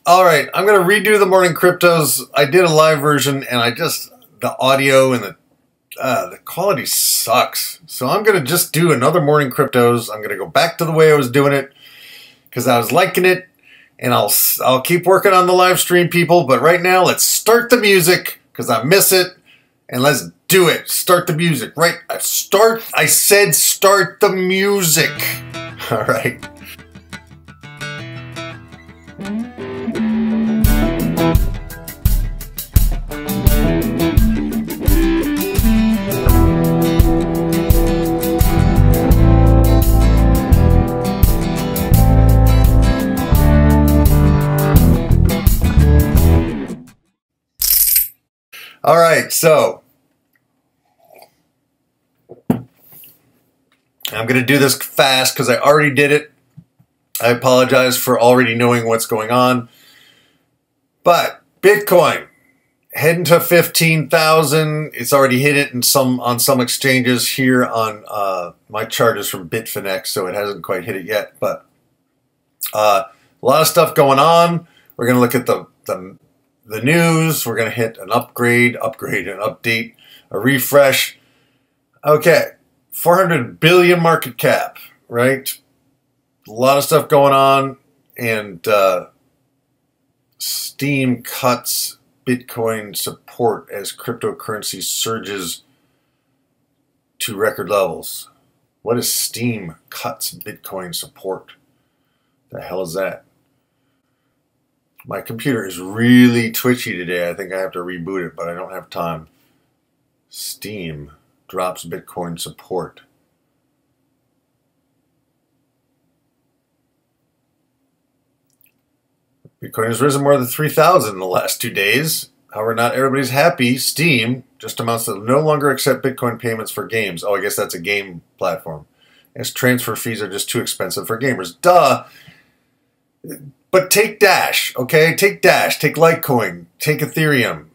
All right, I'm going to redo the Morning Cryptos. I did a live version, and the audio and the quality sucks. So I'm going to just do another Morning Cryptos. I'm going to go back to the way I was doing it because I was liking it, and I'll keep working on the live stream, people. But right now, let's start the music because I miss it, and let's do it. Start the music, right? I said start the music. All right. All right, so I'm going to do this fast because I already did it. I apologize for already knowing what's going on. But Bitcoin heading to 15,000. It's already hit it on some exchanges here on my chart is from Bitfinex, so it hasn't quite hit it yet. But a lot of stuff going on. We're going to look at the news. We're going to hit an upgrade, an update, a refresh. Okay, 400 billion market cap, right? A lot of stuff going on, and Steam cuts Bitcoin support as cryptocurrency surges to record levels. What is Steam cuts Bitcoin support? The hell is that? My computer is really twitchy today. I think I have to reboot it, but I don't have time. Steam drops Bitcoin support. Bitcoin has risen more than 3,000 in the last 2 days. However, not everybody's happy. Steam just announced that no longer accept Bitcoin payments for games. Oh, I guess that's a game platform. As transfer fees are just too expensive for gamers. Duh! But take Dash, okay? Take Dash, take Litecoin, take Ethereum.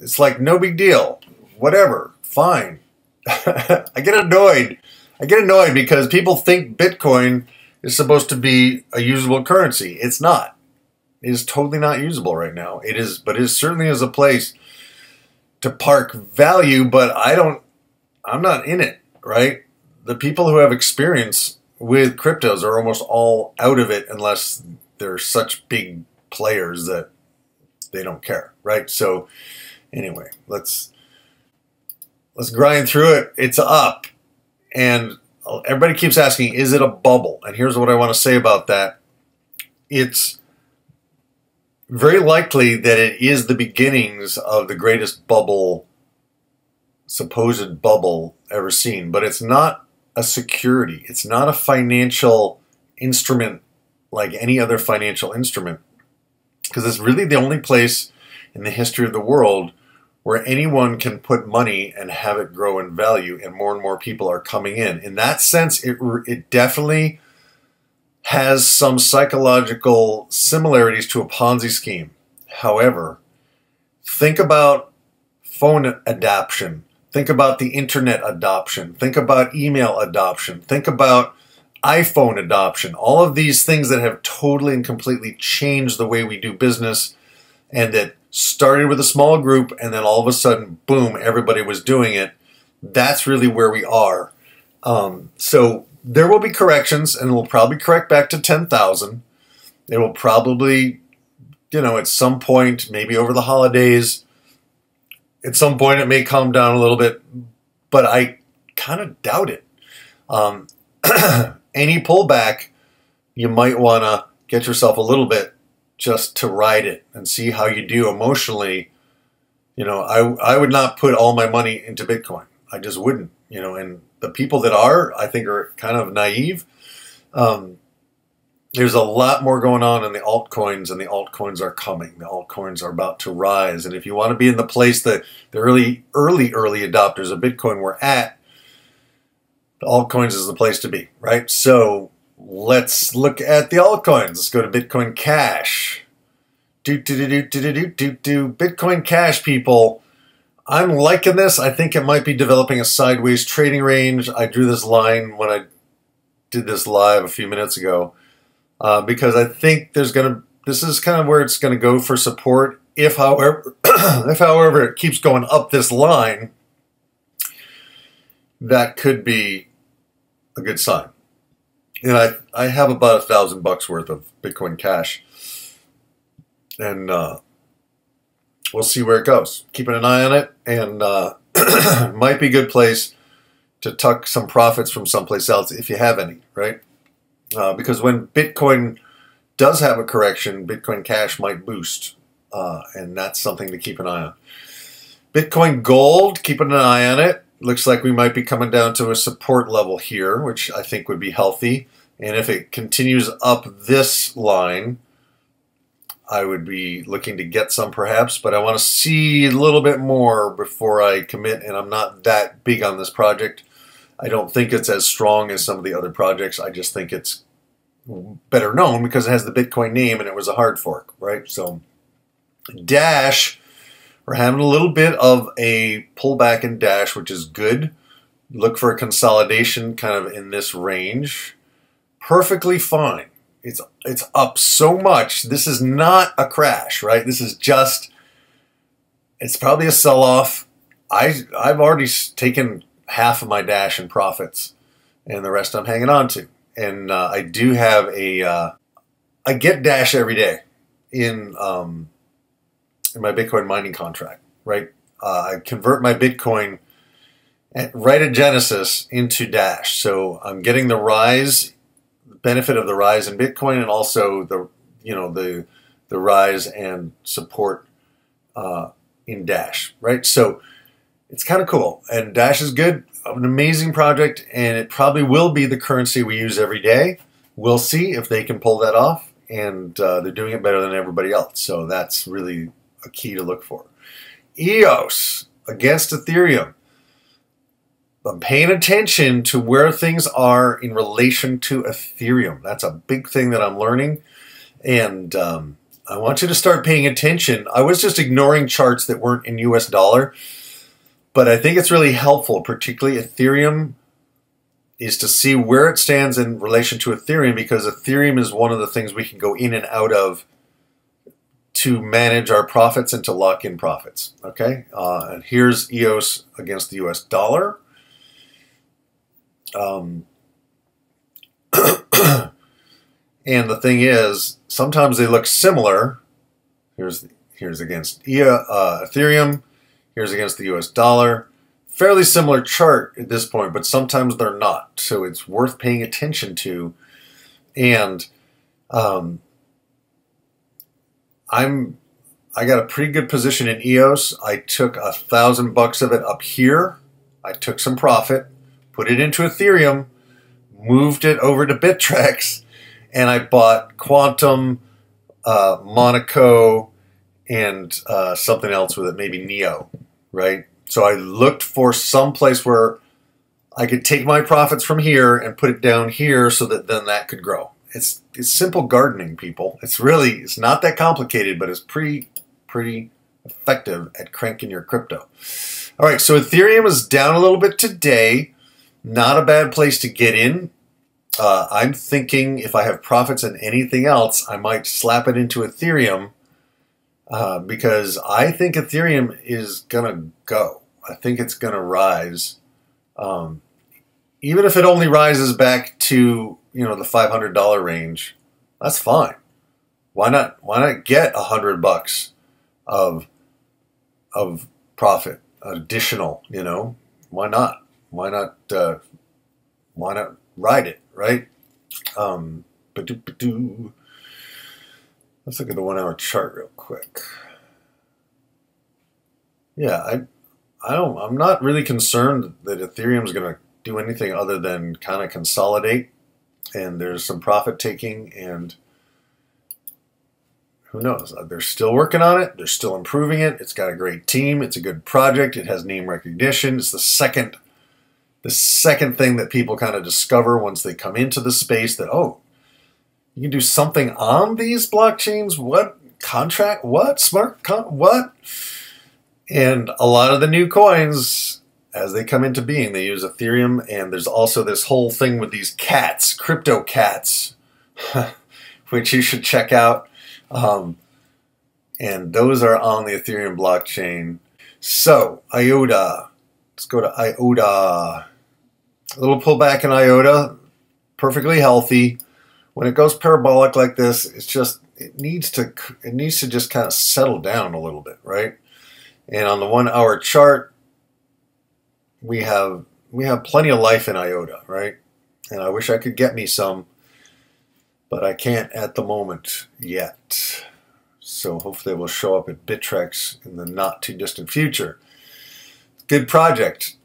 It's like no big deal. Whatever, fine. I get annoyed. Because people think Bitcoin is supposed to be a usable currency. It's not. It is totally not usable right now. But it certainly is a place to park value, but I'm not in it, right? The people who have experience with cryptos are almost all out of it unless they're such big players that they don't care, right? So anyway, let's grind through it. It's up. And everybody keeps asking, is it a bubble? And here's what I want to say about that. It's very likely that it is the beginnings of the greatest bubble, supposed bubble ever seen. But it's not a security. It's not a financial instrument like any other financial instrument. Because it's really the only place in the history of the world where anyone can put money and have it grow in value, and more people are coming in. In that sense, it definitely has some psychological similarities to a Ponzi scheme. However, think about phone adoption. Think about the internet adoption. Think about email adoption. Think about iPhone adoption. All of these things that have totally and completely changed the way we do business, and that started with a small group, and then all of a sudden, boom, everybody was doing it. That's really where we are. So there will be corrections, and we'll probably correct back to 10,000. It will probably, at some point, maybe over the holidays, at some point it may calm down a little bit, but I kind of doubt it. Any pullback, you might want to get yourself a little bit just to ride it and see how you do emotionally. I would not put all my money into Bitcoin. I just wouldn't, and the people that are, I think, are kind of naive. There's a lot more going on in the altcoins, and the altcoins are coming. The altcoins are about to rise. And if you want to be in the place that the early adopters of Bitcoin were at, the altcoins is the place to be, right? So let's look at the altcoins. Let's go to Bitcoin Cash. Bitcoin Cash, people. I'm liking this. I think it might be developing a sideways trading range. I drew this line when I did this live a few minutes ago because I think there's going to this is kind of where it's going to go for support. If, however, it keeps going up this line, that could be a good sign. And I have about $1,000 worth of Bitcoin Cash, and we'll see where it goes. Keeping an eye on it, and might be a good place to tuck some profits from someplace else if you have any, right? Because when Bitcoin does have a correction, Bitcoin Cash might boost, and that's something to keep an eye on. Bitcoin Gold, keeping an eye on it. Looks like we might be coming down to a support level here, which I think would be healthy. And if it continues up this line, I would be looking to get some perhaps, but I want to see a little bit more before I commit, and I'm not that big on this project. I don't think it's as strong as some of the other projects. I just think it's better known because it has the Bitcoin name and it was a hard fork, right? So Dash, we're having a little bit of a pullback in Dash, which is good. Look for a consolidation kind of in this range. Perfectly fine. It's up so much. This is not a crash, right? This is just, it's probably a sell-off. I've already taken half of my Dash in profits, and the rest I'm hanging on to. And I do have I get Dash every day in my Bitcoin mining contract, right? I convert my Bitcoin right at Genesis into Dash. So I'm getting the benefit of the rise in Bitcoin, and also the rise and support in Dash, right? So it's kind of cool, and Dash is good, an amazing project, and it probably will be the currency we use every day. We'll see if they can pull that off, and they're doing it better than everybody else. So that's really a key to look for. EOS against Ethereum. I'm paying attention to where things are in relation to Ethereum. That's a big thing that I'm learning, and I want you to start paying attention. I was just ignoring charts that weren't in US dollar, but I think it's really helpful, particularly Ethereum, is to see where it stands in relation to Ethereum, because Ethereum is one of the things we can go in and out of to manage our profits and to lock in profits. Okay, and here's EOS against the US dollar. And the thing is, sometimes they look similar. Here's against Ethereum. Here's against the US dollar. Fairly similar chart at this point, but sometimes they're not. So it's worth paying attention to. And I got a pretty good position in EOS. I took $1,000 of it up here. I took some profit, put it into Ethereum, moved it over to Bittrex, and I bought Quantum, Monaco, and something else with it, maybe Neo, right? So I looked for some place where I could take my profits from here and put it down here so that then that could grow. It's simple gardening, people. It's not that complicated, but it's pretty effective at cranking your crypto. All right, so Ethereum is down a little bit today. Not a bad place to get in. I'm thinking if I have profits in anything else, I might slap it into Ethereum because I think Ethereum is going to go. I think it's going to rise. Even if it only rises back to, the $500 range, that's fine. Why not get $100 of profit additional? Why not? Why not ride it, right? Let's look at the 1 hour chart real quick. Yeah, I'm not really concerned that Ethereum is going to do anything other than kind of consolidate, and there's some profit taking, and who knows? They're still working on it. They're still improving it. It's got a great team. It's a good project. It has name recognition. It's the second thing that people kind of discover once they come into the space, that, oh, you can do something on these blockchains. What? Contract? What? What? And a lot of the new coins, as they come into being, they use Ethereum. And there's also this whole thing with these cats, crypto cats, which you should check out. And those are on the Ethereum blockchain. So, IOTA. Let's go to IOTA. A little pullback in IOTA. Perfectly healthy. When it goes parabolic like this, it needs to just kind of settle down a little bit, right? And on the 1 hour chart, we have plenty of life in IOTA, right? And I wish I could get me some, but I can't at the moment yet. So hopefully it will show up at Bittrex in the not too distant future. Good project.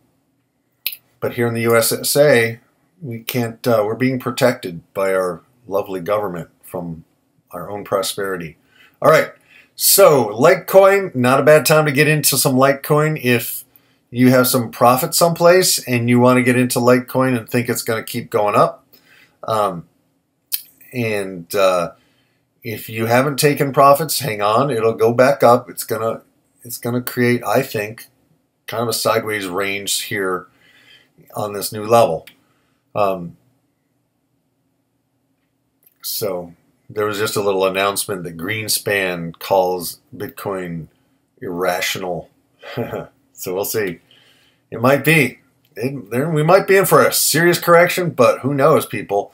But here in the USA, we can't, we're being protected by our lovely government from our own prosperity. All right. So Litecoin, not a bad time to get into some Litecoin if you have some profit someplace and you want to get into Litecoin and think it's going to keep going up. If you haven't taken profits, hang on. It'll go back up. It's gonna create, I think, kind of a sideways range here on this new level. So there was just a little announcement that Greenspan calls Bitcoin irrational. So we'll see. It might be. We might be in for a serious correction, but who knows, people.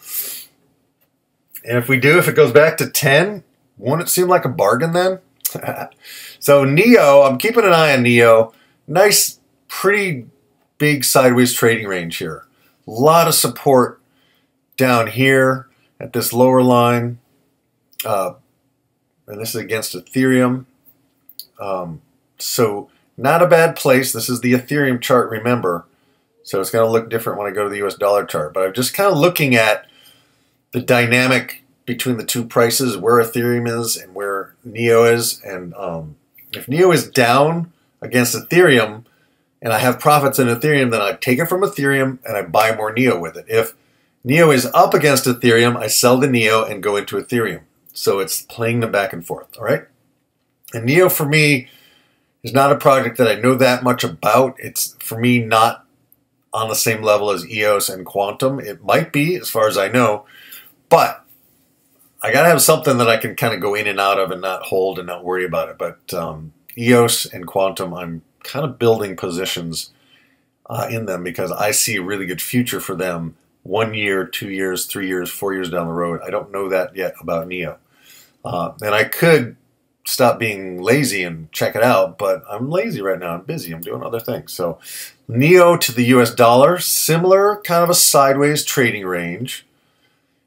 And if we do, if it goes back to 10, won't it seem like a bargain then? So NEO, I'm keeping an eye on NEO. Nice, pretty big sideways trading range here. A lot of support down here at this lower line. And this is against Ethereum. So not a bad place. This is the Ethereum chart, remember. So it's going to look different when I go to the US dollar chart. But I'm just kind of looking at the dynamic between the two prices, where Ethereum is and where NEO is. And if NEO is down against Ethereum and I have profits in Ethereum, then I take it from Ethereum and I buy more NEO with it. If NEO is up against Ethereum, I sell the NEO and go into Ethereum. So it's playing them back and forth, all right? And NEO for me is not a project that I know that much about. It's, for me, not on the same level as EOS and Quantum. It might be, as far as I know, but I got to have something that I can kind of go in and out of and not hold and not worry about it. But EOS and Quantum, I'm kind of building positions in them because I see a really good future for them 1 year, 2 years, 3 years, 4 years down the road. I don't know that yet about NEO. And I could stop being lazy and check it out, but I'm lazy right now. I'm busy. I'm doing other things. So NEO to the US dollar, similar kind of a sideways trading range.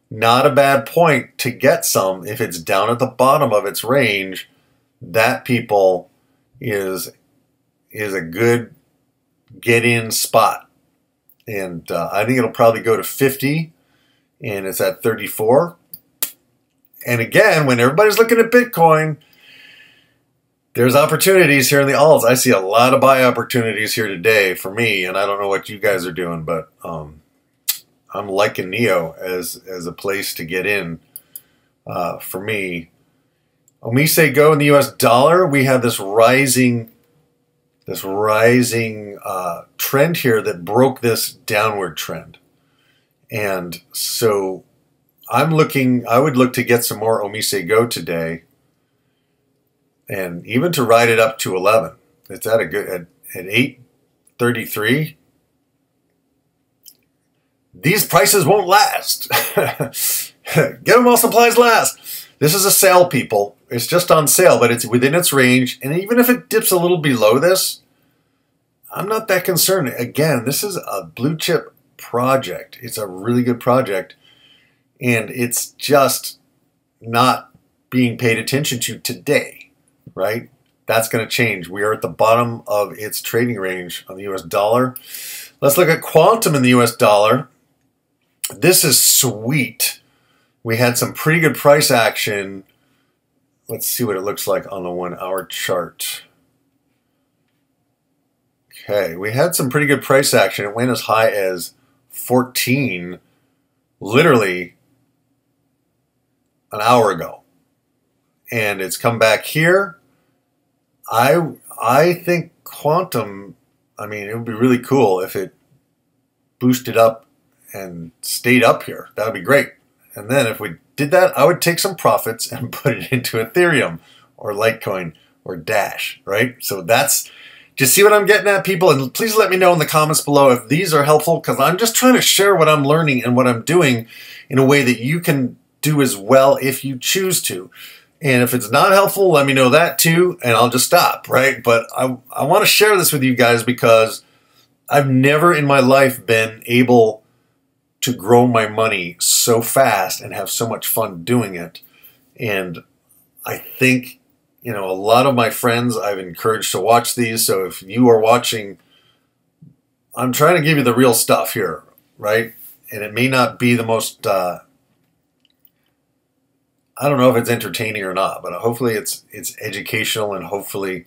Not a bad point to get some if it's down at the bottom of its range. That, people, is a good get-in spot. And I think it'll probably go to 50, and it's at 34. And again, when everybody's looking at Bitcoin, there's opportunities here in the alts. I see a lot of buy opportunities here today for me, and I don't know what you guys are doing, but I'm liking NEO as a place to get in for me. When we say go in the US dollar, we have this rising trend here that broke this downward trend. And so I would look to get some more Omise Go today, and even to ride it up to 11. It's at a good, at 833. These prices won't last. Get them while supplies last. This is a sale, people. It's just on sale, but it's within its range. And even if it dips a little below this, I'm not that concerned. Again, this is a blue chip project. It's a really good project. And it's just not being paid attention to today, right? That's going to change. We are at the bottom of its trading range on the US dollar. Let's look at Quantum in the US dollar. This is sweet. We had some pretty good price action. Let's see what it looks like on the 1 hour chart. Okay, we had some pretty good price action. It went as high as 14, literally an hour ago. And it's come back here. I think Quantum, I mean, it would be really cool if it boosted up and stayed up here. That would be great. And then if we did that, I would take some profits and put it into Ethereum or Litecoin or Dash, right? So that's, just see what I'm getting at, people? And please let me know in the comments below if these are helpful, because I'm just trying to share what I'm learning and what I'm doing in a way that you can do as well if you choose to. And if it's not helpful, let me know that too, and I'll just stop, right? But I want to share this with you guys because I've never in my life been able to grow my money so fast and have so much fun doing it. And I think, you know, a lot of my friends I've encouraged to watch these. So if you are watching, I'm trying to give you the real stuff here, right? And it may not be the most, I don't know if it's entertaining or not, but hopefully it's educational and hopefully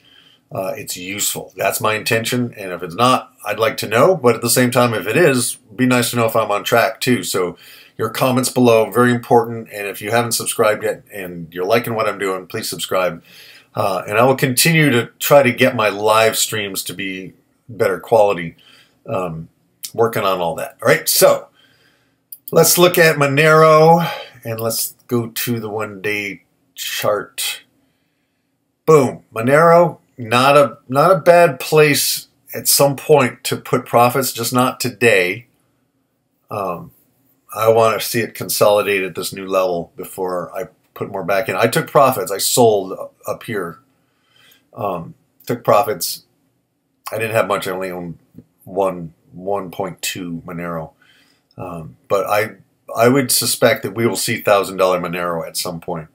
it's useful. That's my intention. And if it's not, I'd like to know. But at the same time, if it is, it'd be nice to know if I'm on track too. So your comments below, very important. And if you haven't subscribed yet and you're liking what I'm doing, please subscribe. And I will continue to try to get my live streams to be better quality. Working on all that. All right, so let's look at Monero and let's go to the 1-day chart. Boom, Monero, not a bad place at some point to put profits, just not today. I want to see it consolidate at this new level before I put more back in. I took profits. I sold up here. Took profits. I didn't have much. I only owned 1.2 Monero. But I would suspect that we will see $1,000 Monero at some point.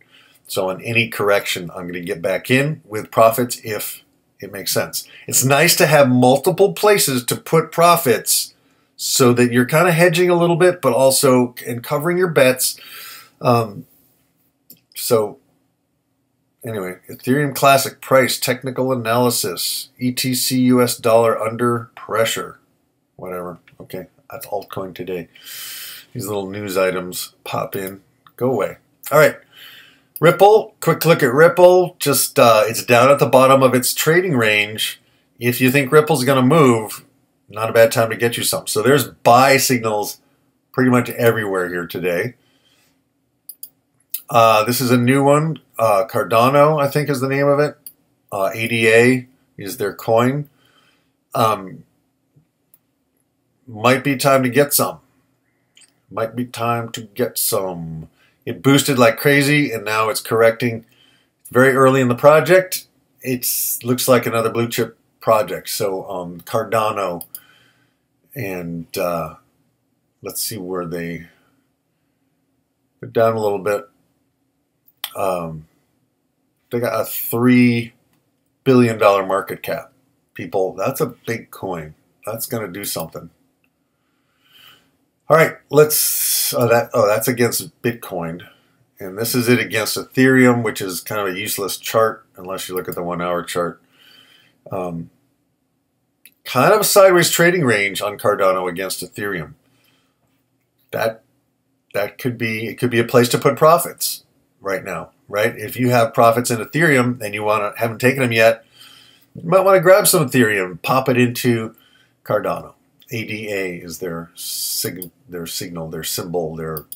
So on any correction, I'm going to get back in with profits if it makes sense. It's nice to have multiple places to put profits so that you're kind of hedging a little bit, but also and covering your bets. So anyway, Ethereum Classic price, technical analysis, ETC US dollar under pressure, whatever. Okay, that's altcoin today. These little news items pop in, go away. All right, Ripple, quick look at Ripple. Just it's down at the bottom of its trading range. If you think Ripple's going to move, not a bad time to get you some. So there's buy signals pretty much everywhere here today. This is a new one. Cardano, I think is the name of it. ADA is their coin. Might be time to get some. Might be time to get some. It boosted like crazy, and now it's correcting. Very early in the project. It looks like another blue chip project. So Cardano, and let's see where they're down a little bit. They got a $3 billion market cap. People, that's a big coin. That's going to do something. All right, let's, that's against Bitcoin. And this is it against Ethereum, which is kind of a useless chart unless you look at the 1 hour chart. Kind of a sideways trading range on Cardano against Ethereum. That could be, it could be a place to put profits right now, right? If you have profits in Ethereum and you haven't taken them yet, you might want to grab some Ethereum, pop it into Cardano. ADA is their signal, their symbol, their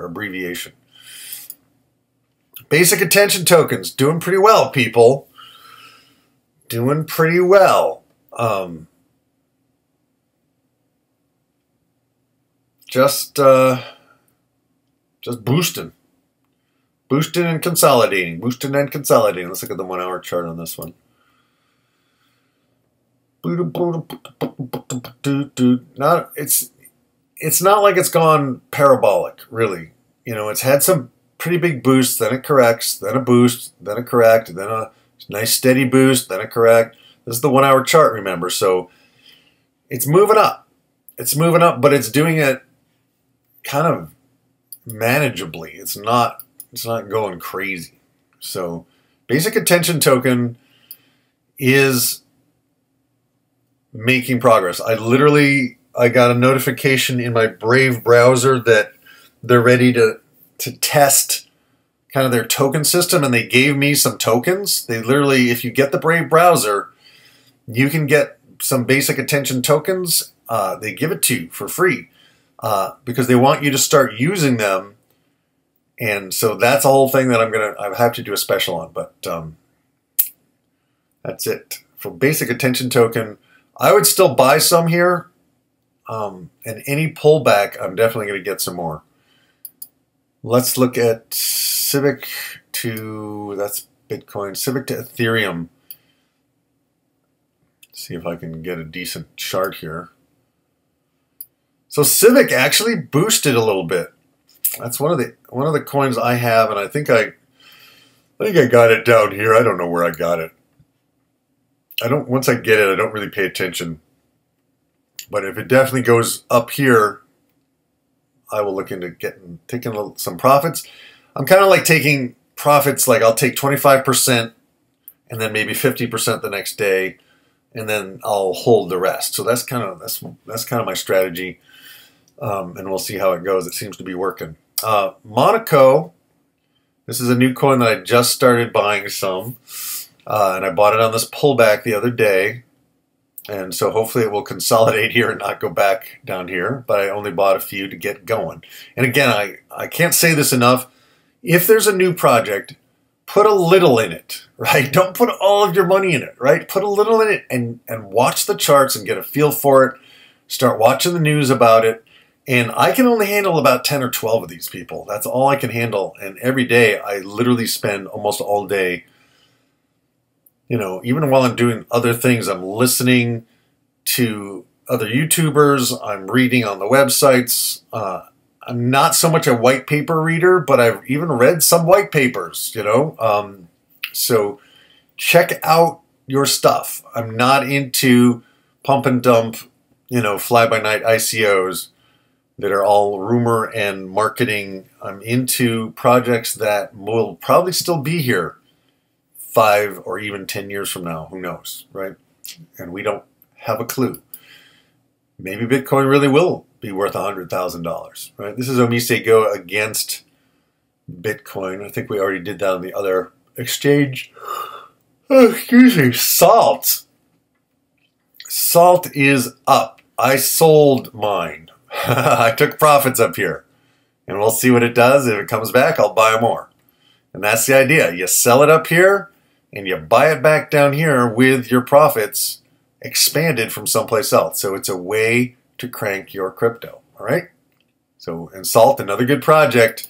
abbreviation. Basic attention tokens, doing pretty well, people. Doing pretty well. Just boosting. Boosting and consolidating. Boosting and consolidating. Let's look at the 1 hour chart on this one. It's not like it's gone parabolic, really. You know, it's had some pretty big boosts, then it corrects, then a boost, then a correct, then a nice steady boost, then a correct. This is the 1 hour chart, remember, so it's moving up. It's moving up, but it's doing it kind of manageably. It's not going crazy. So basic attention token is making progress. I got a notification in my Brave browser that they're ready to test kind of their token system, and they gave me some tokens. They literally, if you get the Brave browser, you can get some basic attention tokens. They give it to you for free because they want you to start using them And so that's a whole thing that I have to do a special on. But that's it. For basic attention token, I would still buy some here. And any pullback, I'm definitely going to get some more. Let's look at Civic to, that's Bitcoin, Civic to Ethereum. See if I can get a decent chart here. So Civic actually boosted a little bit. That's one of the coins I have, and I think I got it down here. I don't know where I got it. Once I get it, I don't really pay attention. But if it definitely goes up here, I will look into taking some profits. I'm kind of like taking profits, like I'll take 25% and then maybe 50% the next day, and then I'll hold the rest. So that's kind of my strategy. And we'll see how it goes. It seems to be working. Monaco, this is a new coin that I just started buying some. And I bought it on this pullback the other day. And so hopefully it will consolidate here and not go back down here. But I only bought a few to get going. And again, I can't say this enough. If there's a new project, put a little in it, right? Don't put all of your money in it, right? Put a little in it and watch the charts and get a feel for it. Start watching the news about it. And I can only handle about 10 or 12 of these people. That's all I can handle. And every day I literally spend almost all day, you know, even while I'm doing other things, I'm listening to other YouTubers. I'm reading on the websites. I'm not so much a white paper reader, but I've even read some white papers, you know. So check out your stuff. I'm not into pump and dump, you know, fly-by-night ICOs that are all rumor and marketing. I'm into projects that will probably still be here 5 or even 10 years from now. Who knows, right? And we don't have a clue. Maybe Bitcoin really will be worth $100,000, right? This is Omise Go against Bitcoin. I think we already did that on the other exchange. Oh, excuse me. Salt. Salt is up. I sold mine. I took profits up here. And we'll see what it does. If it comes back, I'll buy more. And that's the idea. You sell it up here, and you buy it back down here with your profits expanded from someplace else. So it's a way to crank your crypto. All right? So, and Salt, another good project.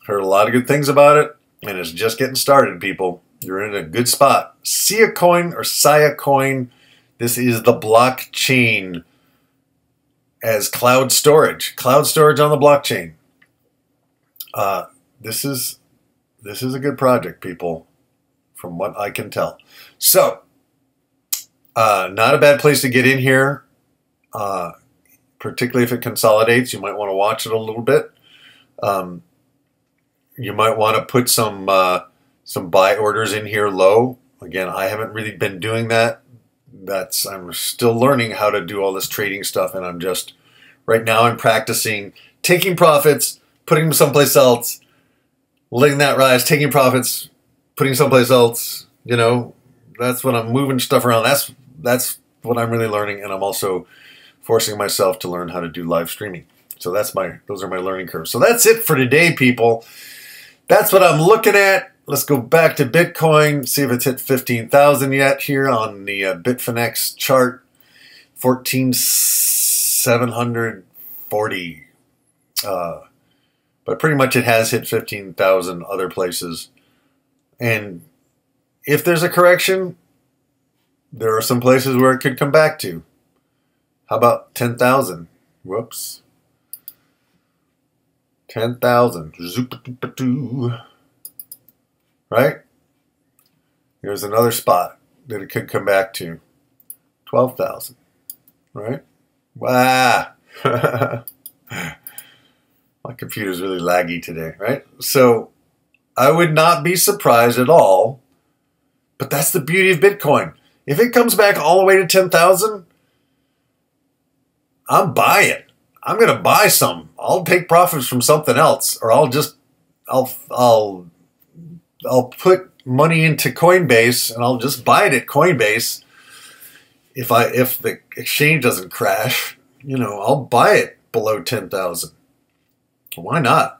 Heard a lot of good things about it, and it's just getting started, people. You're in a good spot. Sia Coin or Sia Coin. This is the blockchain as cloud storage on the blockchain. This is a good project, people, from what I can tell. So, not a bad place to get in here, particularly if it consolidates. You might want to watch it a little bit. You might want to put some buy orders in here low. Again, I haven't really been doing that. I'm still learning how to do all this trading stuff, and right now I'm practicing taking profits, putting them someplace else, letting that rise, taking profits, putting someplace else. You know, that's when I'm moving stuff around. That's what I'm really learning, and I'm also forcing myself to learn how to do live streaming. So those are my learning curves. So that's it for today, people. That's what I'm looking at. Let's go back to Bitcoin, see if it's hit 15,000 yet here on the Bitfinex chart. 14,740. But pretty much it has hit 15,000 other places. And if there's a correction, there are some places where it could come back to. How about 10,000? Whoops. 10,000. Right? Here's another spot that it could come back to. 12,000. Right? Wow. My computer's really laggy today, right? So I would not be surprised at all, but that's the beauty of Bitcoin. If it comes back all the way to 10,000, I'm buying. I'm going to buy some. I'll take profits from something else, or I'll put money into Coinbase and I'll just buy it at Coinbase. If the exchange doesn't crash, you know, I'll buy it below 10,000. Why not?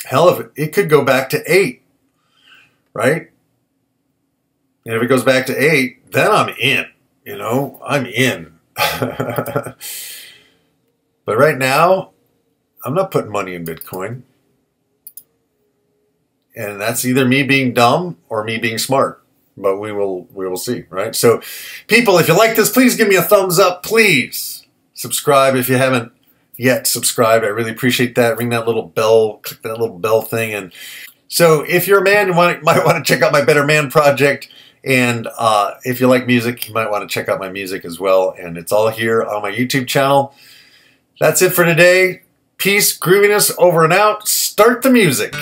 Hell, if it could go back to 8, right? And if it goes back to 8, then I'm in. You know, I'm in. But right now, I'm not putting money in Bitcoin. And that's either me being dumb or me being smart. But we will see, right? So, people, if you like this, please give me a thumbs up. Please subscribe if you haven't yet subscribed. I really appreciate that. Ring that little bell, click that little bell thing. And so, if you're a man, you might want to check out my Better Man project. And if you like music, you might want to check out my music as well. And it's all here on my YouTube channel. That's it for today. Peace, grooviness, over and out. Start the music.